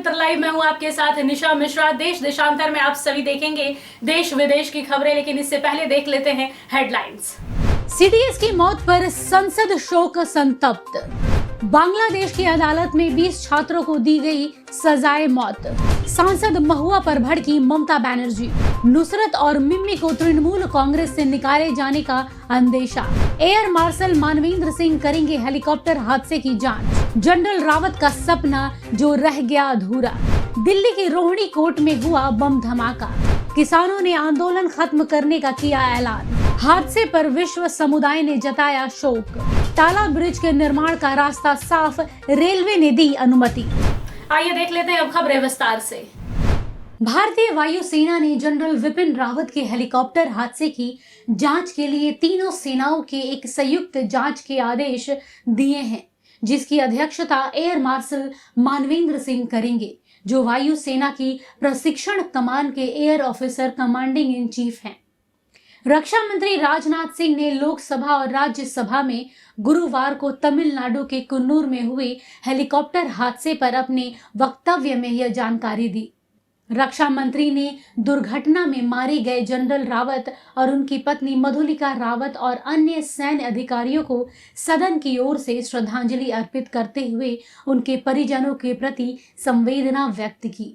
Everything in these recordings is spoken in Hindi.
जनतंत्र लाइव में हूं आपके साथ निशा मिश्रा। देश देशांतर में आप सभी देखेंगे देश विदेश की खबरें, लेकिन इससे पहले देख लेते हैं हेडलाइंस। सीडीएस की मौत पर संसद शोक संतप्त। बांग्लादेश की अदालत में 20 छात्रों को दी गई सजाए मौत। सांसद महुआ पर भड़की ममता बनर्जी। नुसरत और मिम्मी को तृणमूल कांग्रेस से निकाले जाने का अंदेशा। एयर मार्शल मानवेंद्र सिंह करेंगे हेलीकॉप्टर हादसे की जांच। जनरल रावत का सपना जो रह गया अधूरा। दिल्ली की रोहिणी कोर्ट में हुआ बम धमाका। किसानों ने आंदोलन खत्म करने का किया ऐलान। हादसे पर विश्व समुदाय ने जताया शोक। टाला ब्रिज के निर्माण का रास्ता साफ, रेलवे ने दी अनुमति। आइए देख लेते हैं अब खबरें विस्तार से। भारतीय वायुसेना ने जनरल विपिन रावत के हेलीकॉप्टर हादसे की जांच के लिए तीनों सेनाओं के एक संयुक्त जांच के आदेश दिए हैं, जिसकी अध्यक्षता एयर मार्शल मानवेंद्र सिंह करेंगे, जो वायुसेना की प्रशिक्षण कमान के air officer commanding in chief हैं। रक्षा मंत्री राजनाथ सिंह ने लोकसभा और राज्यसभा में गुरुवार को तमिलनाडु के कुन्नूर में हुए हेलीकॉप्टर हादसे पर अपने वक्तव्य में यह जानकारी दी। रक्षा मंत्री ने दुर्घटना में मारे गए जनरल रावत और उनकी पत्नी मधुलिका रावत और अन्य सैन्य अधिकारियों को सदन की ओर से श्रद्धांजलि अर्पित करते हुए उनके परिजनों के प्रति संवेदना व्यक्त की।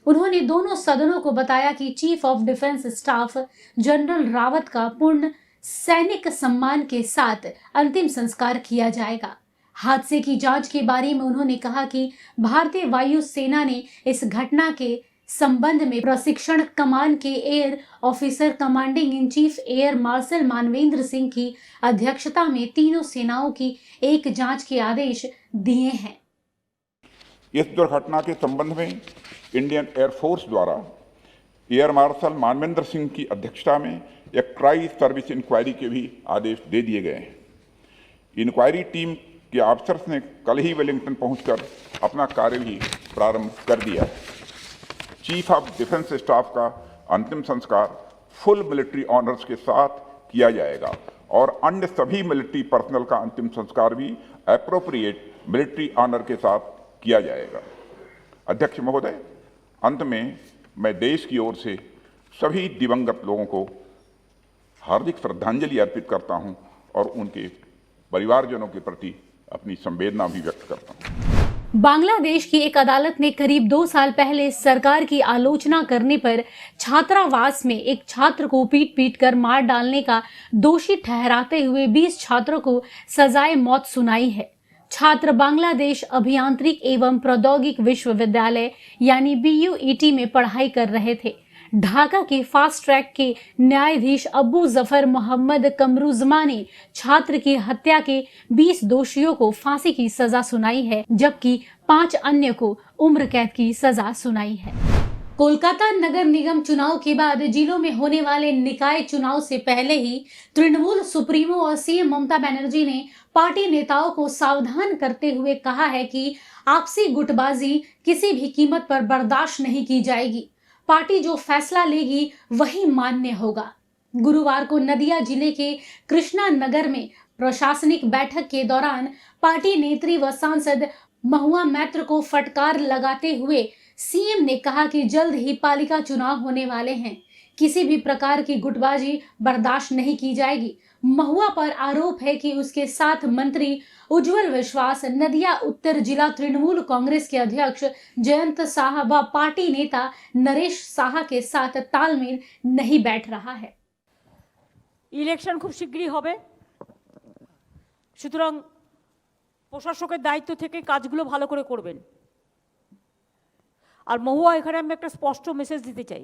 उन्होंने दोनों सदनों को बताया कि chief of defence staff general Rawat का पूर्ण सैनिक सम्मान के साथ अंतिम संस्कार किया जाएगा। हादसे की जांच के बारे में उन्होंने कहा कि भारतीय वायुसेना ने इस घटना के संबंध में प्रशिक्षण कमान के air officer commanding in chief air marshal Manvendra Singh की अध्यक्षता में तीनों सेनाओं की एक जांच के आदेश दिए हैं। इस दुर्घटना के संबंध में इंडियन एयरफोर्स द्वारा एयर मार्शल मानवेंद्र सिंह की अध्यक्षता में एक ट्राई सर्विस इंक्वायरी के भी आदेश दे दिए गए हैं। इंक्वायरी टीम के ऑफिसर्स ने कल ही वेलिंगटन पहुंचकर अपना कार्य भी प्रारंभ कर दिया है। चीफ ऑफ डिफेंस स्टाफ का अंतिम संस्कार फुल मिलिट्री ऑनर्स के साथ किया जाएगा और अन्य सभी मिलिट्री पर्सनल का अंतिम संस्कार भी एप्रोप्रिएट मिलिट्री ऑनर के साथ किया जाएगा। अध्यक्ष महोदय, अंत में मैं देश की ओर से सभी दिवंगत लोगों को हार्दिक श्रद्धांजलि अर्पित करता हूं और उनके परिवारजनों के प्रति अपनी संवेदना भी व्यक्त करता हूं। बांग्लादेश की एक अदालत ने करीब 2 साल पहले सरकार की आलोचना करने पर छात्रावास में एक छात्र को पीट कर मार डालने का दोषी ठहराते हुए 20 छात्रों को सजाए मौत सुनाई है। छात्र बांग्लादेश अभियांत्रिक एवं प्रौद्योगिक विश्वविद्यालय यानी BUET में पढ़ाई कर रहे थे। ढाका के फास्ट ट्रैक के न्यायाधीश अबू जफर मोहम्मद कमरुजमा ने छात्र की हत्या के 20 दोषियों को फांसी की सजा सुनाई है, जबकि 5 अन्य को उम्र कैद की सजा सुनाई है। कोलकाता नगर निगम चुनाव के बाद जिलों में होने वाले निकाय चुनाव से पहले ही तृणमूल सुप्रीमो और सीएम ममता बनर्जी ने पार्टी नेताओं को सावधान करते हुए कहा है कि आपसी गुटबाजी किसी भी कीमत पर बर्दाश्त नहीं की जाएगी। पार्टी जो फैसला लेगी वही मान्य होगा। गुरुवार को नदिया जिले के कृष्णा नगर में प्रशासनिक बैठक के दौरान पार्टी नेत्री व सांसद महुआ मैत्र को फटकार लगाते हुए सीएम ने कहा कि जल्द ही पालिका चुनाव होने वाले हैं, किसी भी प्रकार की गुटबाजी बर्दाश्त नहीं की जाएगी। महुआ पर आरोप है कि उसके साथ मंत्री उज्जवल विश्वास नदिया उत्तर जिला तृणमूल कांग्रेस के अध्यक्ष जयंत साहा व पार्टी नेता नरेश साहा के साथ तालमेल नहीं बैठ रहा है। इलेक्शन खूब शीघ्रई होबे, সুতরাং প্রশাসকের দায়িত্ব থেকে কাজগুলো ভালো করে করবেন। আর মহুয়া, এখানে আমি একটা স্পষ্ট মেসেজ দিতে চাই,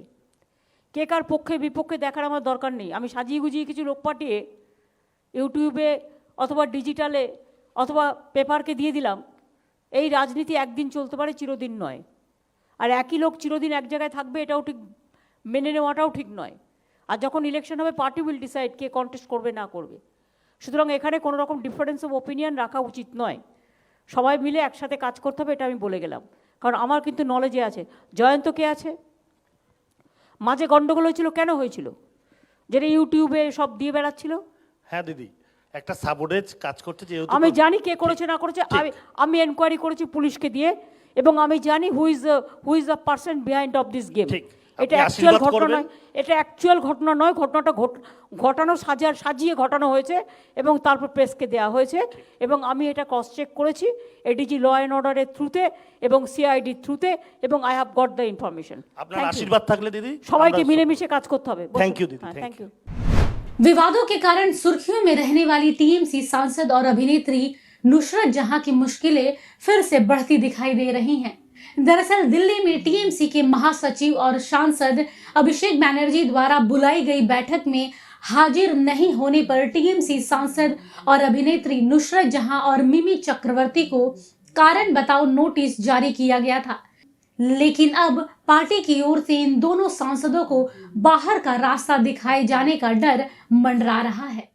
কে কার পক্ষে বিপক্ষে দেখার আমার দরকার নেই। আমি সাজিয়ে গুজিয়ে কিছু লোক পাঠিয়ে ইউটিউবে অথবা ডিজিটালে অথবা পেপারকে দিয়ে দিলাম, এই রাজনীতি একদিন চলতে পারে, চিরদিন নয়। আর একই লোক চিরদিন এক জায়গায় থাকবে, এটাও ঠিক মেনে নেওয়াটাও ঠিক নয়। আর যখন ইলেকশন হবে party will decide K contest করবে না করবে। সুতরাং এখানে কোনো রকম ডিফারেন্স অফ ওপিনিয়ন রাখা উচিত নয়। সবাই মিলে একসাথে কাজ করতে হবে, এটা আমি বলে গেলাম। কারণ আমার কিন্তু নলেজে আছে। জয়ন্ত কে আছে? মাঝে গন্ডগোল হয়েছিল, কেন হয়েছিল? যেটা ইউটিউবে সব দিয়ে বেড়াচ্ছিল। হ্যাঁ দিদি, একটা সাবঅর্ডিনেট কাজ করতে, যেহেতু আমি জানি কে করেছে না করেছে। আমি এনকোয়ারি করেছি পুলিশকে দিয়ে, এবং আমি জানি who is the person behind of this game. ঠিক। এটা আপনি অ্যাকচুয়াল আশীর্বাদ ঘটনা করবেন। নয়, এটা অ্যাকচুয়াল ঘটনা নয়, ঘটনাটা ঘটানো সাজিয়ে ঘটানো হয়েছে এবং তারপর প্রেসকে দেওয়া হয়েছে এবং আমি এটা ক্রস চেক করেছি এডিজি ল অ্যান্ড অর্ডারের থ্রুতে এবং সিআইডির থ্রুতে এবং I have got the information. আপনার আশীর্বাদ থাকলে দিদি সবাইকে মিলেমিশে কাজ করতে হবে। Thank you, दीदी, thank থ্যাংক ইউ। विवादों के कारण सुर्खियों में रहने वाली टीएमसी सांसद और अभिनेत्री नुसरत जहां की मुश्किलें फिर से बढ़ती दिखाई दे रही हैं। दरअसल दिल्ली में टीएमसी के महासचिव और सांसद अभिषेक बैनर्जी द्वारा बुलाई गई बैठक में हाजिर नहीं होने पर टीएमसी सांसद और अभिनेत्री नुसरत जहां और मिमी चक्रवर्ती को कारण बताओ नोटिस जारी किया गया था, लेकिन अब पार्टी की ओर से इन दोनों सांसदों को बाहर का रास्ता दिखाए जाने का डर मंडरा रहा है।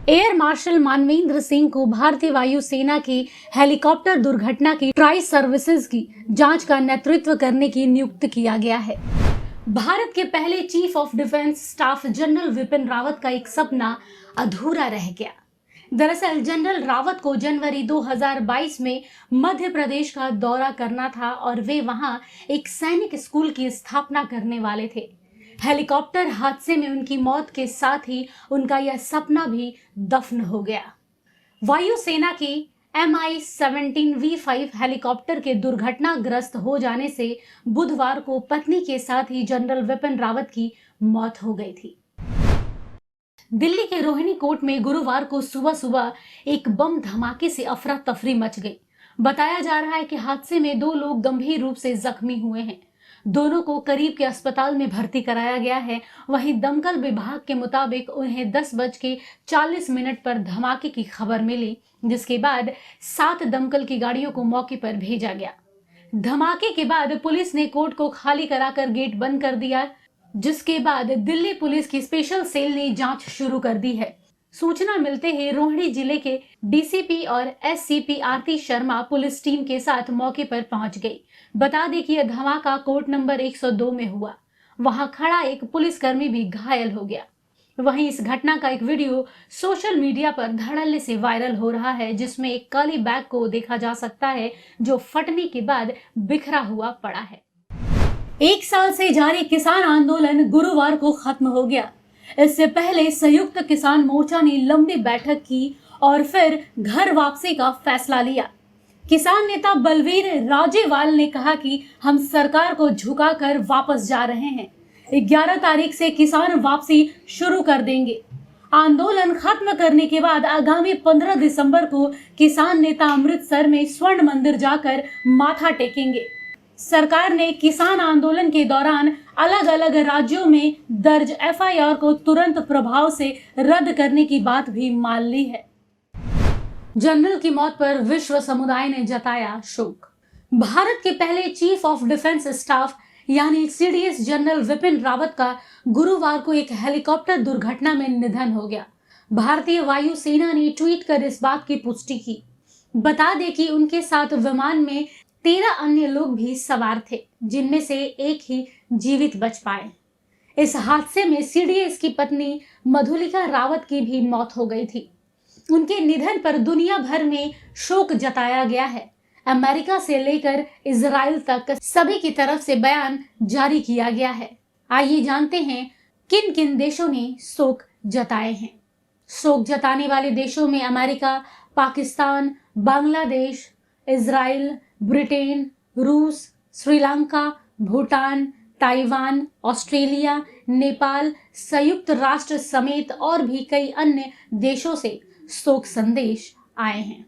एयर मार्शल मानवेंद्र सिंह को भारतीय वायुसेना की हेलीकॉप्टर दुर्घटना की ट्राई सर्विसेज की जांच का नेतृत्व करने की नियुक्त किया गया है। भारत के पहले chief of defence staff general Vipin Rawat का एक सपना अधूरा रह गया। दरअसल जनरल रावत को जनवरी 2022 में मध्य प्रदेश का दौरा करना था और वे वहां एक सैनिक स्कूल की स्थापना करने वाले थे। हेलीकॉप्टर हादसे में उनकी मौत के साथ ही उनका यह सपना भी दफन हो गया। वायुसेना की MI-17V5 हेलीकॉप्टर के दुर्घटनाग्रस्त हो जाने से बुधवार को पत्नी के साथ ही जनरल विपिन रावत की मौत हो गई थी। दिल्ली के रोहिणी कोर्ट में गुरुवार को सुबह सुबह एक बम धमाके से अफरा तफरी मच गई। बताया जा रहा है कि हादसे में 2 लोग गंभीर रूप से जख्मी हुए हैं। दोनों को करीब के अस्पताल में भर्ती कराया गया है। वहीं दमकल विभाग के मुताबिक उन्हें 10:40 पर धमाके की खबर मिली, जिसके बाद 7 दमकल की गाड़ियों को मौके पर भेजा गया। धमाके के बाद पुलिस ने कोर्ट को खाली कराकर गेट बंद कर दिया, जिसके बाद दिल्ली पुलिस की स्पेशल सेल ने जांच शुरू कर दी है। सूचना मिलते ही रोहिणी जिले के डीसीपी और एससीपी आरती शर्मा पुलिस टीम के साथ मौके पर पहुंच गई। बता दें कि यह धमाका कोर्ट नंबर 102 में हुआ। वहां खड़ा एक पुलिसकर्मी भी घायल हो गया। वहीं इस घटना का एक वीडियो सोशल मीडिया पर धड़ल्ले से वायरल हो रहा है, जिसमें एक काली बैग को देखा जा सकता है जो फटने के बाद बिखरा हुआ पड़ा है। 1 साल से जारी किसान आंदोलन गुरुवार को खत्म हो गया। इससे पहले संयुक्त किसान मोर्चा ने लंबी बैठक की और फिर घर वापसी का फैसला लिया। किसान नेता बलवीर राजेवाल ने कहा कि हम सरकार को झुकाकर वापस जा रहे हैं। 11 तारीख से किसान वापसी शुरू कर देंगे। आंदोलन खत्म करने के बाद आगामी 15 दिसंबर को किसान नेता अमृतसर में स्वर्ण मंदिर जाकर माथा टेकेंगे। सरकार ने किसान आंदोलन के दौरान अलग अलग राज्यों में दर्ज एफआईआर को तुरंत प्रभाव से रद्द करने की बात भी मान ली है। जनरल की मौत पर विश्व समुदाय ने जताया शोक। भारत के पहले चीफ ऑफ डिफेंस स्टाफ यानी सीडीएस जनरल विपिन रावत का गुरुवार को एक हेलीकॉप्टर दुर्घटना में निधन हो गया। भारतीय वायुसेना ने ट्वीट कर इस बात की पुष्टि की। बता दें कि उनके साथ विमान में 13 अन्य लोग भी सवार थे, जिनमें से एक ही जीवित बच पाए। इस हादसे में सीडीएस की पत्नी मधुलिका रावत की भी मौत हो गई थी। उनके निधन पर दुनिया भर में शोक जताया गया है। अमेरिका से लेकर इजराइल तक सभी की तरफ से बयान जारी किया गया है। आइए जानते हैं किन किन देशों ने शोक जताए हैं। शोक जताने वाले देशों में America, Pakistan, Bangladesh, Israel, Britain, रूस, श्रीलंका, भूटान, ताइवान, ऑस्ट्रेलिया, नेपाल, संयुक्त राष्ट्र समेत और भी कई अन्य देशों से शोक संदेश आए हैं।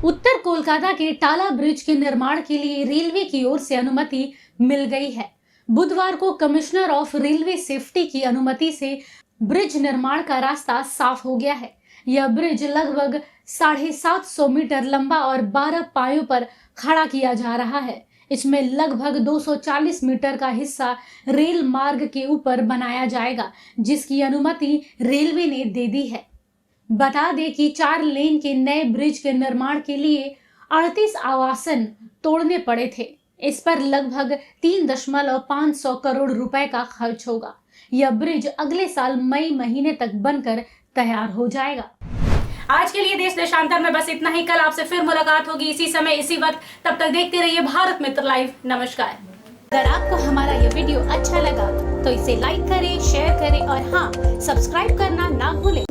उत्तर कोलकाता के टाला ब्रिज के निर्माण के लिए रेलवे की ओर से अनुमति मिल गई है। बुधवार को कमिश्नर ऑफ रेलवे सेफ्टी की अनुमति से ब्रिज निर्माण का रास्ता साफ हो गया है। यह ब्रिज लगभग 750 मीटर लंबा और 12 पायों पर खड़ा किया जा रहा है। इसमें लगभग 240 मीटर का हिस्सा रेल मार्ग के ऊपर बनाया जाएगा, जिसकी अनुमति रेलवे ने दे दी है। बता दें कि 4 लेन के नए ब्रिज के निर्माण के लिए 38 आवासन तोड़ने पड़े थे। इस पर लगभग 3.5 करोड़ रुपए का खर्च होगा। यह ब्रिज अगले साल मई महीने तक बनकर तैयार हो जाएगा। आज के लिए देश देशांतर में बस इतना ही। कल आपसे फिर मुलाकात होगी इसी समय इसी वक्त। तब तक देखते रहिए भारत मित्र लाइव। नमस्कार। अगर आपको हमारा ये वीडियो अच्छा लगा तो इसे लाइक करें, शेयर करें और हाँ, सब्सक्राइब करना ना भूलें।